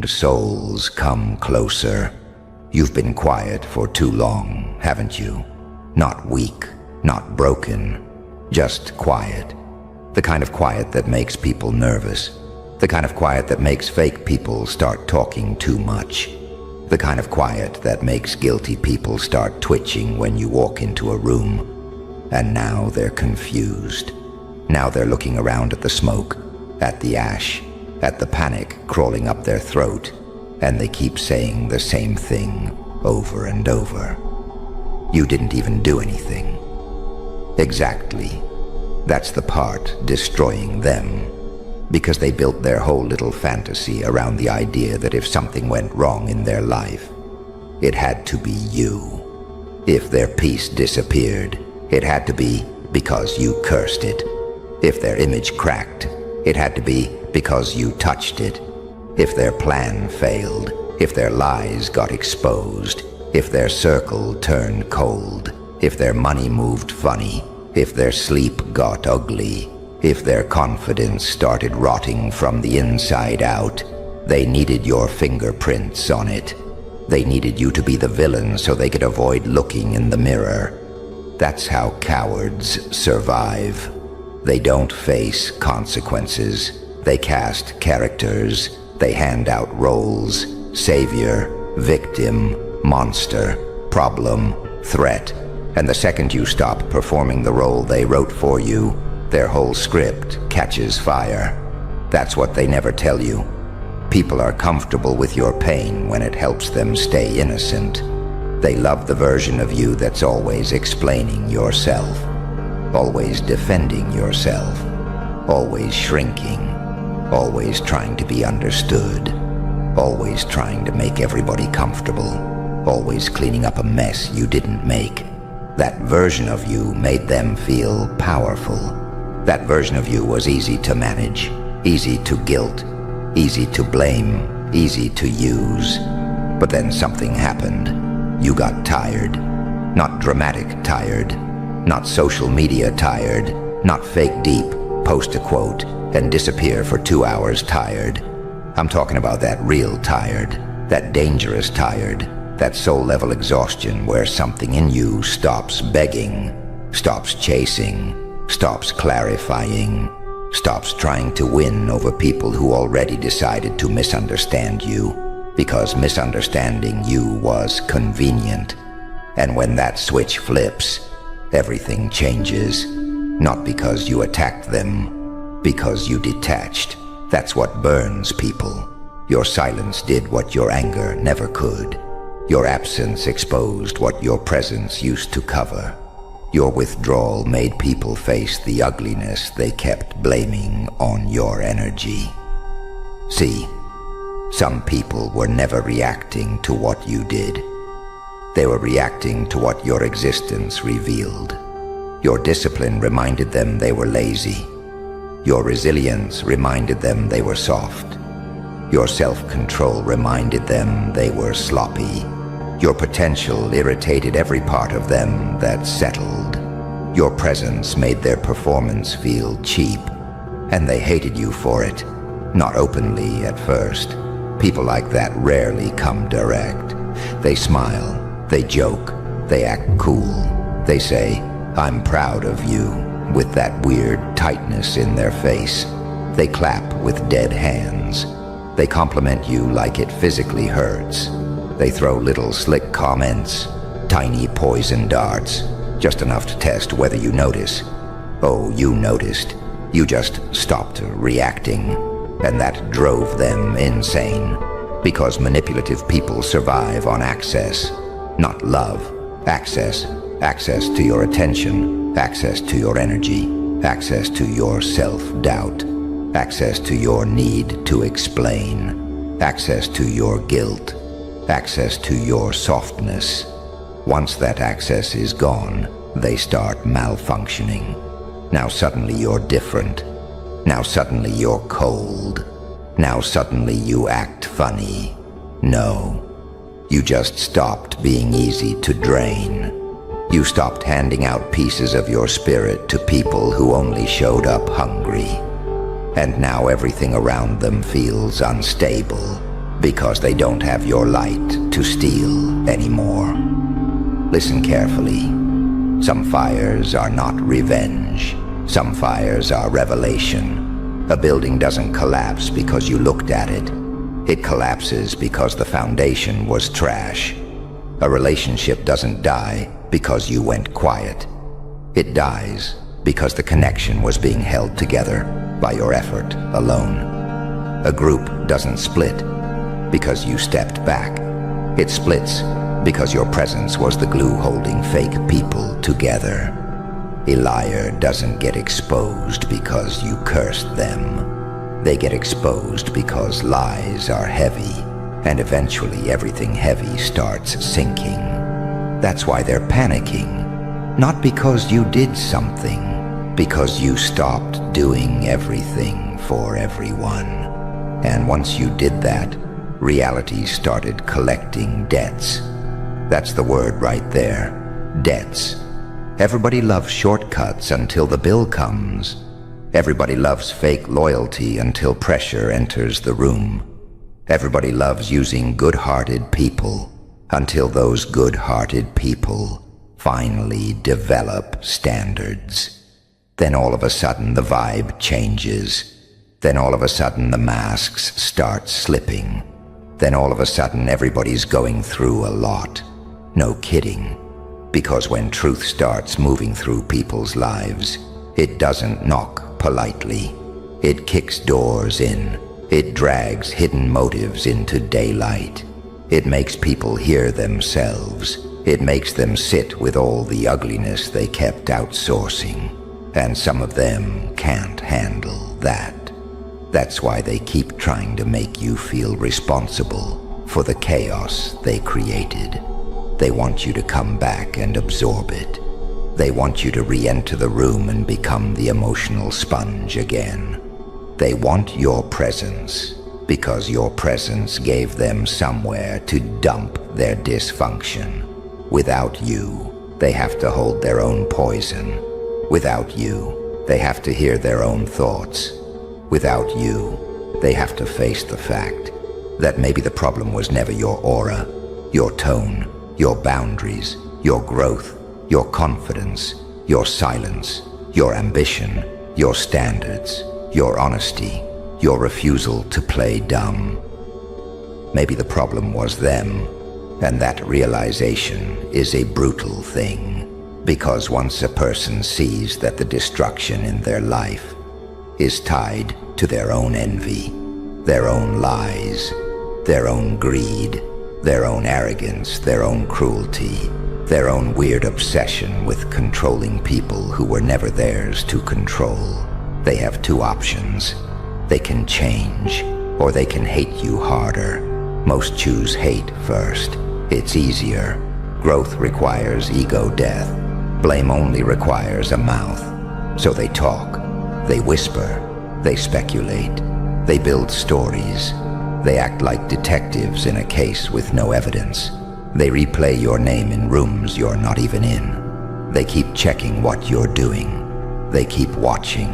Souls come closer. You've been quiet for too long, haven't you? Not weak, not broken, just quiet. The kind of quiet that makes people nervous. The kind of quiet that makes fake people start talking too much. The kind of quiet that makes guilty people start twitching when you walk into a room. And now they're confused. Now they're looking around at the smoke, at the ash, at the panic crawling up their throat, and they keep saying the same thing over and over. You didn't even do anything. Exactly. That's the part destroying them. Because they built their whole little fantasy around the idea that if something went wrong in their life, it had to be you. If their peace disappeared, it had to be because you cursed it. If their image cracked, it had to be because you touched it. If their plan failed, if their lies got exposed, if their circle turned cold, if their money moved funny, if their sleep got ugly, if their confidence started rotting from the inside out, they needed your fingerprints on it. They needed you to be the villain so they could avoid looking in the mirror. That's how cowards survive. They don't face consequences. They cast characters. They hand out roles: savior, victim, monster, problem, threat. And the second you stop performing the role they wrote for you, their whole script catches fire. That's what they never tell you. People are comfortable with your pain when it helps them stay innocent. They love the version of you that's always explaining yourself, always defending yourself, always shrinking, always trying to be understood, always trying to make everybody comfortable, always cleaning up a mess you didn't make. That version of you made them feel powerful. That version of you was easy to manage, easy to guilt, easy to blame, easy to use. But then something happened. You got tired. Not dramatic tired, not social media tired, not fake deep, post a quote and disappear for 2 hours tired. I'm talking about that real tired, that dangerous tired, that soul-level exhaustion where something in you stops begging, stops chasing, stops clarifying, stops trying to win over people who already decided to misunderstand you because misunderstanding you was convenient. And when that switch flips, everything changes. Not because you attacked them, because you detached. That's what burns people. Your silence did what your anger never could. Your absence exposed what your presence used to cover. Your withdrawal made people face the ugliness they kept blaming on your energy. See, some people were never reacting to what you did. They were reacting to what your existence revealed. Your discipline reminded them they were lazy. Your resilience reminded them they were soft. Your self-control reminded them they were sloppy. Your potential irritated every part of them that settled. Your presence made their performance feel cheap, and they hated you for it. Not openly at first. People like that rarely come direct. They smile, they joke, they act cool. They say, "I'm proud of you," with that weird tightness in their face. They clap with dead hands. They compliment you like it physically hurts. They throw little slick comments, tiny poison darts, just enough to test whether you notice. Oh, you noticed. You just stopped reacting, and that drove them insane. Because manipulative people survive on access, not love. Access. Access to your attention, access to your energy, access to your self-doubt, access to your need to explain, access to your guilt, access to your softness. Once that access is gone, they start malfunctioning. Now suddenly you're different. Now suddenly you're cold. Now suddenly you act funny. No, you just stopped being easy to drain. You stopped handing out pieces of your spirit to people who only showed up hungry. And now everything around them feels unstable. Because they don't have your light to steal anymore. Listen carefully. Some fires are not revenge. Some fires are revelation. A building doesn't collapse because you looked at it. It collapses because the foundation was trash. A relationship doesn't die because you went quiet. It dies because the connection was being held together by your effort alone. A group doesn't split because you stepped back. It splits because your presence was the glue holding fake people together. A liar doesn't get exposed because you cursed them. They get exposed because lies are heavy, and eventually everything heavy starts sinking. That's why they're panicking. Not because you did something, because you stopped doing everything for everyone. And once you did that, reality started collecting debts. That's the word right there, debts. Everybody loves shortcuts until the bill comes. Everybody loves fake loyalty until pressure enters the room. Everybody loves using good-hearted people until those good-hearted people finally develop standards. Then all of a sudden the vibe changes. Then all of a sudden the masks start slipping. Then all of a sudden everybody's going through a lot. No kidding. Because when truth starts moving through people's lives, it doesn't knock politely. It kicks doors in. It drags hidden motives into daylight. It makes people hear themselves. It makes them sit with all the ugliness they kept outsourcing. And some of them can't handle that. That's why they keep trying to make you feel responsible for the chaos they created. They want you to come back and absorb it. They want you to re-enter the room and become the emotional sponge again. They want your presence because your presence gave them somewhere to dump their dysfunction. Without you, they have to hold their own poison. Without you, they have to hear their own thoughts. Without you, they have to face the fact that maybe the problem was never your aura, your tone, your boundaries, your growth, your confidence, your silence, your ambition, your standards, your honesty, your refusal to play dumb. Maybe the problem was them, and that realization is a brutal thing, because once a person sees that the destruction in their life is tied to their own envy, their own lies, their own greed, their own arrogance, their own cruelty, their own weird obsession with controlling people who were never theirs to control. They have two options. They can change, or they can hate you harder. Most choose hate first. It's easier. Growth requires ego death. Blame only requires a mouth. So they talk. They whisper, they speculate, they build stories, they act like detectives in a case with no evidence. They replay your name in rooms you're not even in. They keep checking what you're doing. They keep watching,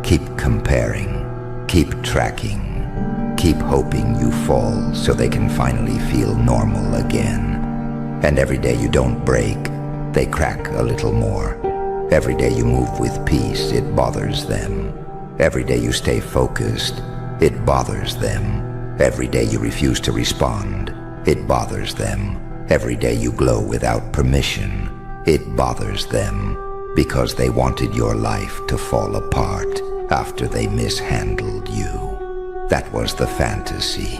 keep comparing, keep tracking, keep hoping you fall so they can finally feel normal again. And every day you don't break, they crack a little more. Every day you move with peace, it bothers them. Every day you stay focused, it bothers them. Every day you refuse to respond, it bothers them. Every day you glow without permission, it bothers them. Because they wanted your life to fall apart after they mishandled you. That was the fantasy.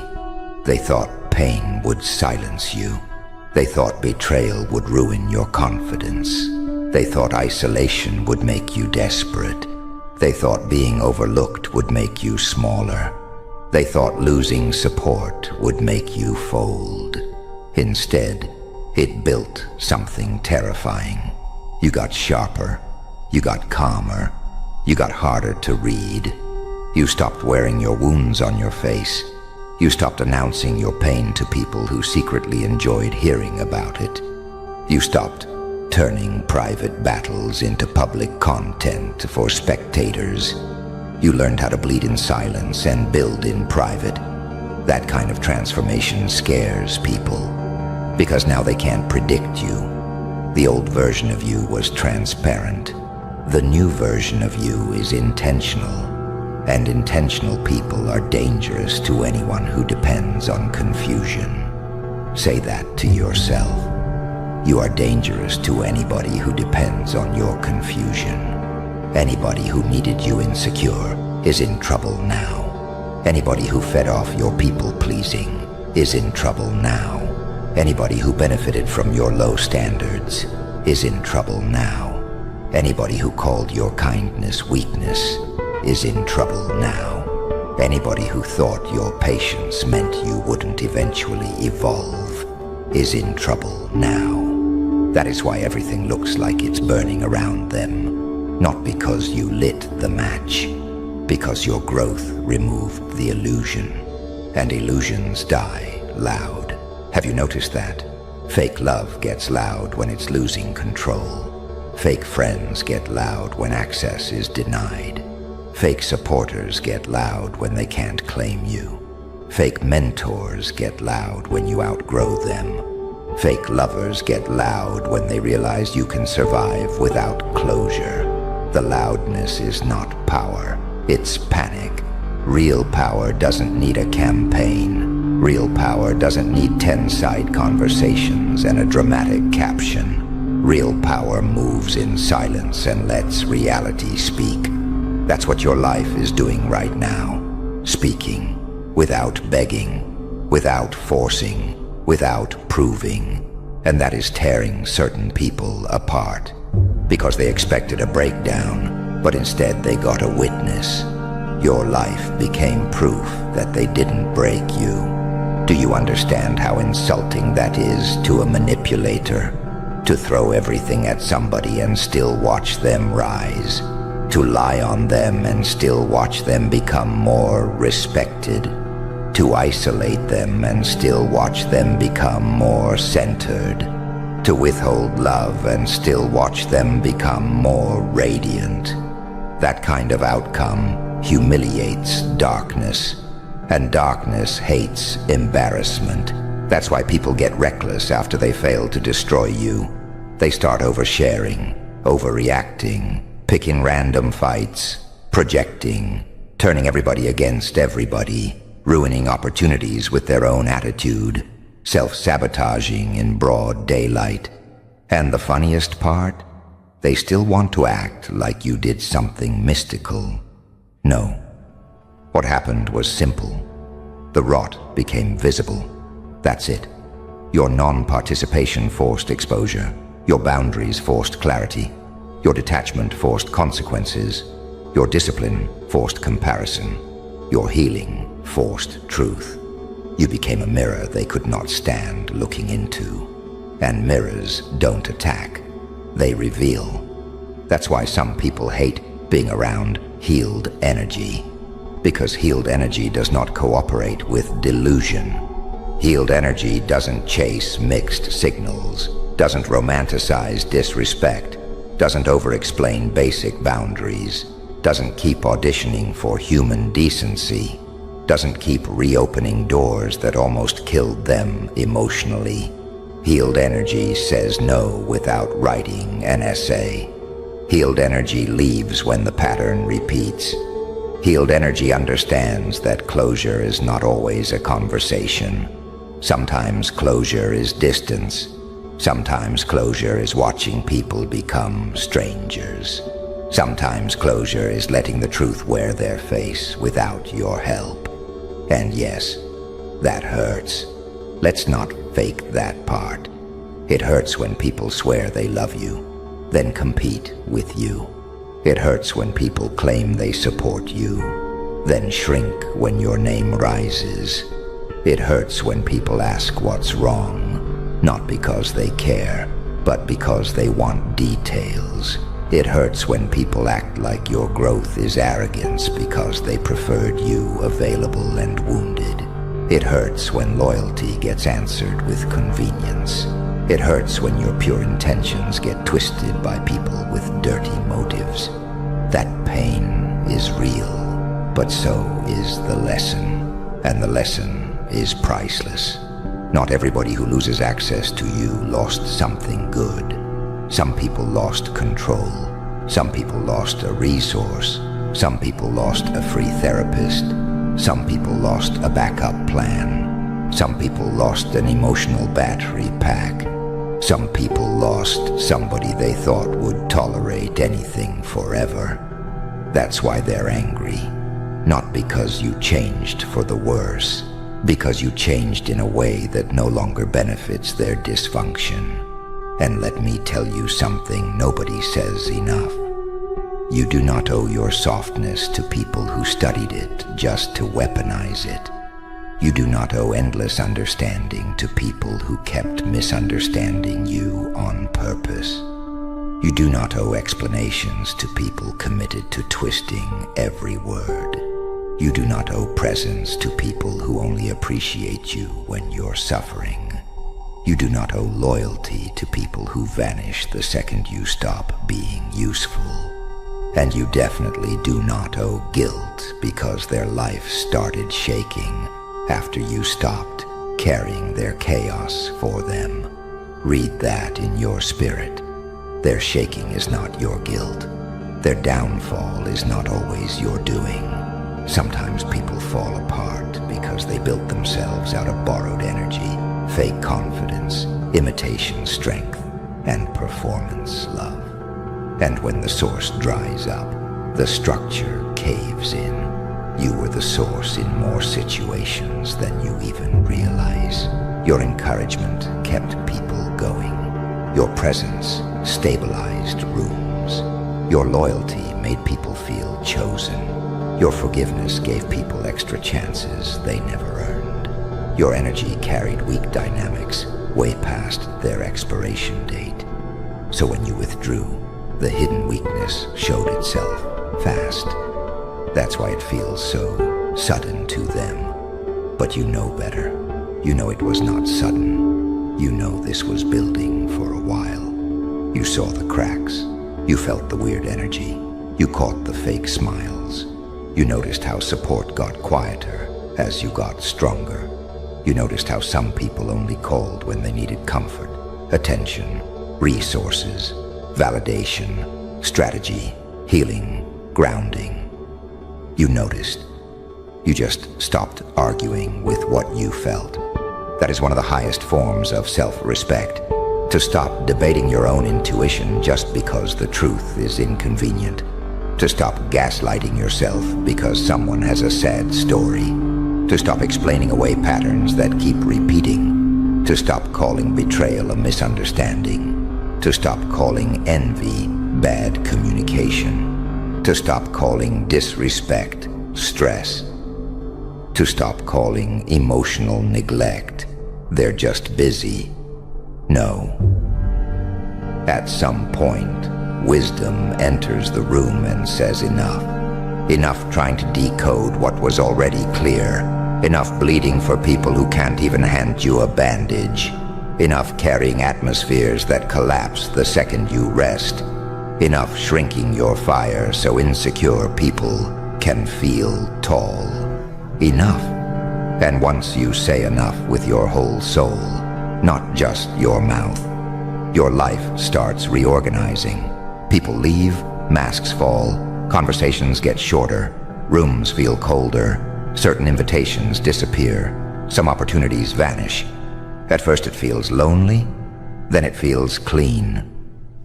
They thought pain would silence you. They thought betrayal would ruin your confidence. They thought isolation would make you desperate. They thought being overlooked would make you smaller. They thought losing support would make you fold. Instead, it built something terrifying. You got sharper. You got calmer. You got harder to read. You stopped wearing your wounds on your face. You stopped announcing your pain to people who secretly enjoyed hearing about it. You stopped turning private battles into public content for spectators. You learned how to bleed in silence and build in private. That kind of transformation scares people, because now they can't predict you. The old version of you was transparent. The new version of you is intentional, and intentional people are dangerous to anyone who depends on confusion. Say that to yourself. You are dangerous to anybody who depends on your confusion. Anybody who needed you insecure is in trouble now. Anybody who fed off your people-pleasing is in trouble now. Anybody who benefited from your low standards is in trouble now. Anybody who called your kindness weakness is in trouble now. Anybody who thought your patience meant you wouldn't eventually evolve is in trouble now. That is why everything looks like it's burning around them. Not because you lit the match, because your growth removed the illusion. And illusions die loud. Have you noticed that? Fake love gets loud when it's losing control. Fake friends get loud when access is denied. Fake supporters get loud when they can't claim you. Fake mentors get loud when you outgrow them. Fake lovers get loud when they realize you can survive without closure. The loudness is not power, it's panic. Real power doesn't need a campaign. Real power doesn't need 10-side conversations and a dramatic caption. Real power moves in silence and lets reality speak. That's what your life is doing right now. Speaking, without begging, without forcing, without proving. And that is tearing certain people apart. Because they expected a breakdown, but instead they got a witness. Your life became proof that they didn't break you. Do you understand how insulting that is to a manipulator? To throw everything at somebody and still watch them rise. To lie on them and still watch them become more respected. To isolate them and still watch them become more centered. To withhold love and still watch them become more radiant. That kind of outcome humiliates darkness, and darkness hates embarrassment. That's why people get reckless after they fail to destroy you. They start oversharing, overreacting, picking random fights, projecting, turning everybody against everybody, ruining opportunities with their own attitude, self-sabotaging in broad daylight. And the funniest part? They still want to act like you did something mystical. No. What happened was simple. The rot became visible. That's it. Your non-participation forced exposure. Your boundaries forced clarity. Your detachment forced consequences. Your discipline forced comparison. Your healing forced truth. You became a mirror they could not stand looking into. And mirrors don't attack. They reveal. That's why some people hate being around healed energy. Because healed energy does not cooperate with delusion. Healed energy doesn't chase mixed signals, doesn't romanticize disrespect, doesn't over-explain basic boundaries, doesn't keep auditioning for human decency, doesn't keep reopening doors that almost killed them emotionally. Healed energy says no without writing an essay. Healed energy leaves when the pattern repeats. Healed energy understands that closure is not always a conversation. Sometimes closure is distance. Sometimes closure is watching people become strangers. Sometimes closure is letting the truth wear their face without your help. And yes, that hurts. Let's not fake that part. It hurts when people swear they love you, then compete with you. It hurts when people claim they support you, then shrink when your name rises. It hurts when people ask what's wrong, not because they care, but because they want details. It hurts when people act like your growth is arrogance because they preferred you available and wounded. It hurts when loyalty gets answered with convenience. It hurts when your pure intentions get twisted by people with dirty motives. That pain is real, but so is the lesson. And the lesson is priceless. Not everybody who loses access to you lost something good. Some people lost control. Some people lost a resource. Some people lost a free therapist. Some people lost a backup plan. Some people lost an emotional battery pack. Some people lost somebody they thought would tolerate anything forever. That's why they're angry. Not because you changed for the worse, because you changed in a way that no longer benefits their dysfunction. And let me tell you something nobody says enough. You do not owe your softness to people who studied it just to weaponize it. You do not owe endless understanding to people who kept misunderstanding you on purpose. You do not owe explanations to people committed to twisting every word. You do not owe presents to people who only appreciate you when you're suffering. You do not owe loyalty to people who vanish the second you stop being useful. And you definitely do not owe guilt because their life started shaking after you stopped carrying their chaos for them. Read that in your spirit. Their shaking is not your guilt. Their downfall is not always your doing. Sometimes people fall apart because they built themselves out of borrowed energy, fake confidence, imitation strength, and performance love. And when the source dries up, the structure caves in. You were the source in more situations than you even realize. Your encouragement kept people going. Your presence stabilized rooms. Your loyalty made people feel chosen. Your forgiveness gave people extra chances they never earned. Your energy carried weak dynamics way past their expiration date. So when you withdrew, the hidden weakness showed itself fast. That's why it feels so sudden to them. But you know better. You know it was not sudden. You know this was building for a while. You saw the cracks. You felt the weird energy. You caught the fake smiles. You noticed how support got quieter as you got stronger. You noticed how some people only called when they needed comfort, attention, resources, validation, strategy, healing, grounding. You noticed. You just stopped arguing with what you felt. That is one of the highest forms of self-respect. To stop debating your own intuition just because the truth is inconvenient. To stop gaslighting yourself because someone has a sad story. To stop explaining away patterns that keep repeating. To stop calling betrayal a misunderstanding. To stop calling envy bad communication. To stop calling disrespect stress. To stop calling emotional neglect they're just busy. No. At some point, wisdom enters the room and says enough. Enough trying to decode what was already clear. Enough bleeding for people who can't even hand you a bandage. Enough carrying atmospheres that collapse the second you rest. Enough shrinking your fire so insecure people can feel tall. Enough. And once you say enough with your whole soul, not just your mouth, your life starts reorganizing. People leave, masks fall, conversations get shorter, rooms feel colder, certain invitations disappear, some opportunities vanish. At first it feels lonely, then it feels clean.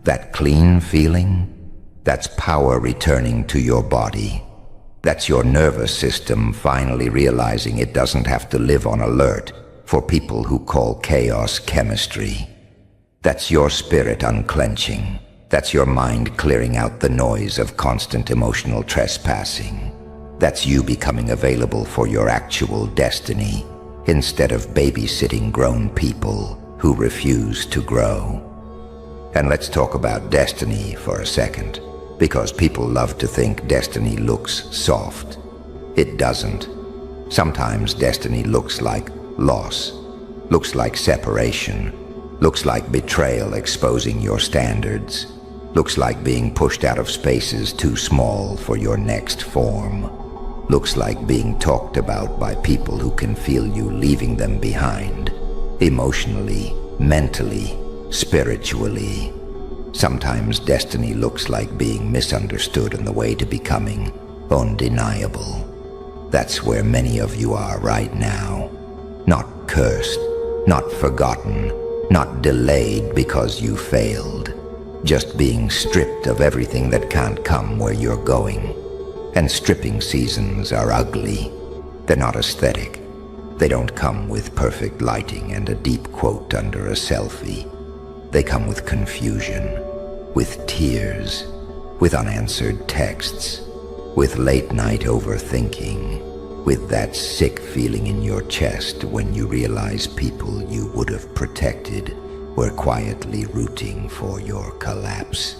That clean feeling, that's power returning to your body. That's your nervous system finally realizing it doesn't have to live on alert for people who call chaos chemistry. That's your spirit unclenching. That's your mind clearing out the noise of constant emotional trespassing. That's you becoming available for your actual destiny instead of babysitting grown people who refuse to grow. And let's talk about destiny for a second, because people love to think destiny looks soft. It doesn't. Sometimes destiny looks like loss, looks like separation, looks like betrayal exposing your standards, looks like being pushed out of spaces too small for your next form. looks like being talked about by people who can feel you leaving them behind, emotionally, mentally, spiritually. Sometimes destiny looks like being misunderstood on the way to becoming undeniable. That's where many of you are right now. Not cursed, not forgotten, not delayed because you failed. Just being stripped of everything that can't come where you're going. And stripping seasons are ugly. They're not aesthetic. They don't come with perfect lighting and a deep quote under a selfie. They come with confusion, with tears, with unanswered texts, with late-night overthinking, with that sick feeling in your chest when you realize people you would have protected were quietly rooting for your collapse.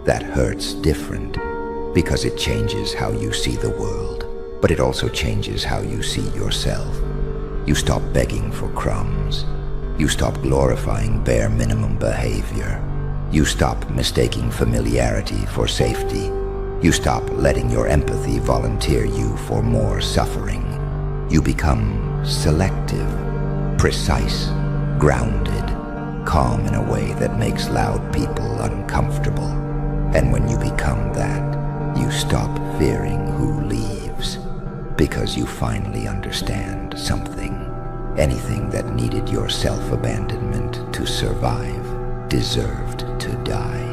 That hurts different because it changes how you see the world, but it also changes how you see yourself. You stop begging for crumbs. You stop glorifying bare minimum behavior. You stop mistaking familiarity for safety. You stop letting your empathy volunteer you for more suffering. You become selective, precise, grounded, calm in a way that makes loud people uncomfortable. And when you become that, you stop fearing who leaves, because you finally understand something. Anything that needed your self-abandonment to survive deserved to die.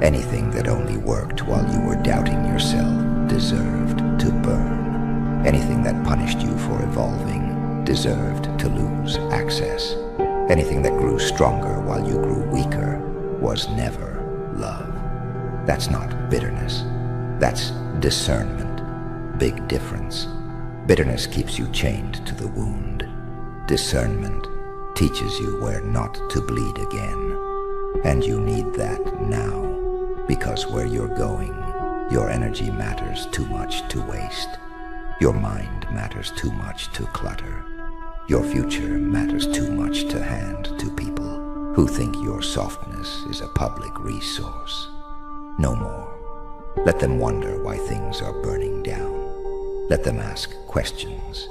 Anything that only worked while you were doubting yourself deserved to burn. Anything that punished you for evolving deserved to lose access. Anything that grew stronger while you grew weaker was never love. That's not bitterness. That's discernment. Big difference. Bitterness keeps you chained to the wound. Discernment teaches you where not to bleed again. And you need that now. Because where you're going, your energy matters too much to waste. Your mind matters too much to clutter. Your future matters too much to hand to people who think your softness is a public resource. No more. Let them wonder why things are burning down. Let them ask questions.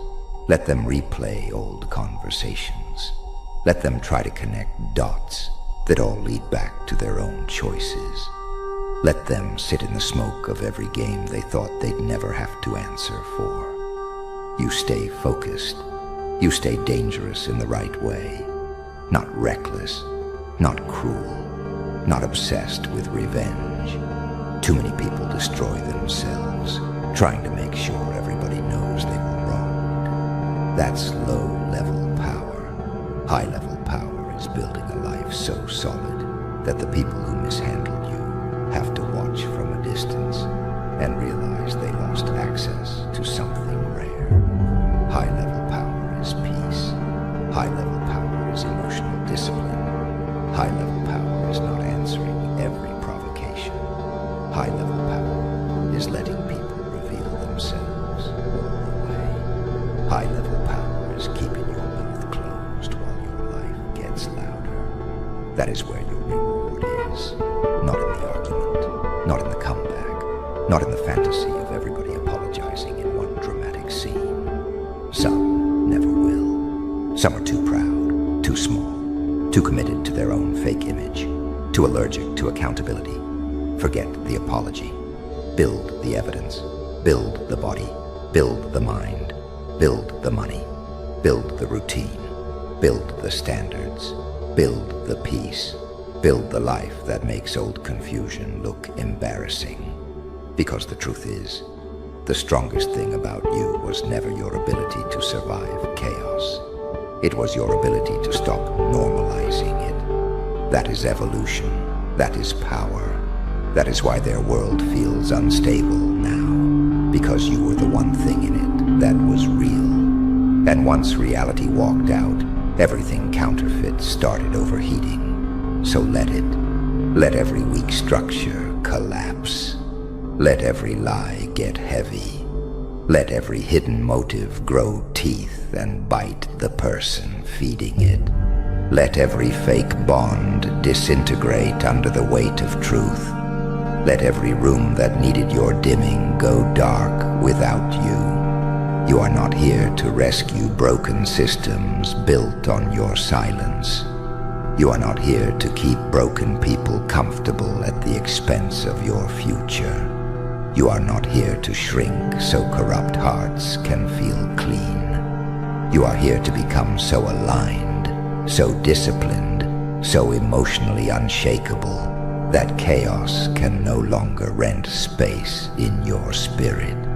Let them replay old conversations. Let them try to connect dots that all lead back to their own choices. Let them sit in the smoke of every game they thought they'd never have to answer for. You stay focused. You stay dangerous in the right way. Not reckless, not cruel, not obsessed with revenge. Too many people destroy themselves, trying to make sure everybody knows they were wronged. That's low-level power. High-level power is building a life so solid that the people who mishandled you have to watch from a distance and realize they lost access to something rare. High-level power is peace. High-level power is emotional discipline. High-level power is not answering every provocation. High-level power is letting people reveal themselves all the way. High-level power is keeping your mouth closed while your life gets louder. That is where your reward is. Not in the argument, not in the comeback, not in the fantasy of everybody apologizing in one dramatic scene. Some never will. Some are too proud, too small, too committed to their own fake image, too allergic to accountability. Forget the apology. Build the evidence. Build the body. Build the mind. Build the money. Build the routine. Build the standards. Build the peace. Build the life that makes old confusion look embarrassing. Because the truth is, the strongest thing about you was never your ability to survive chaos. It was your ability to stop normalizing it. That is evolution. That is power. That is why their world feels unstable now. Because you were the one thing in it that was real. And once reality walked out, everything counterfeit started overheating. So let it. Let every weak structure collapse. Let every lie get heavy. Let every hidden motive grow teeth and bite the person feeding it. Let every fake bond disintegrate under the weight of truth. Let every room that needed your dimming go dark without you. You are not here to rescue broken systems built on your silence. You are not here to keep broken people comfortable at the expense of your future. You are not here to shrink so corrupt hearts can feel clean. You are here to become so aligned, so disciplined, so emotionally unshakable that chaos can no longer rent space in your spirit.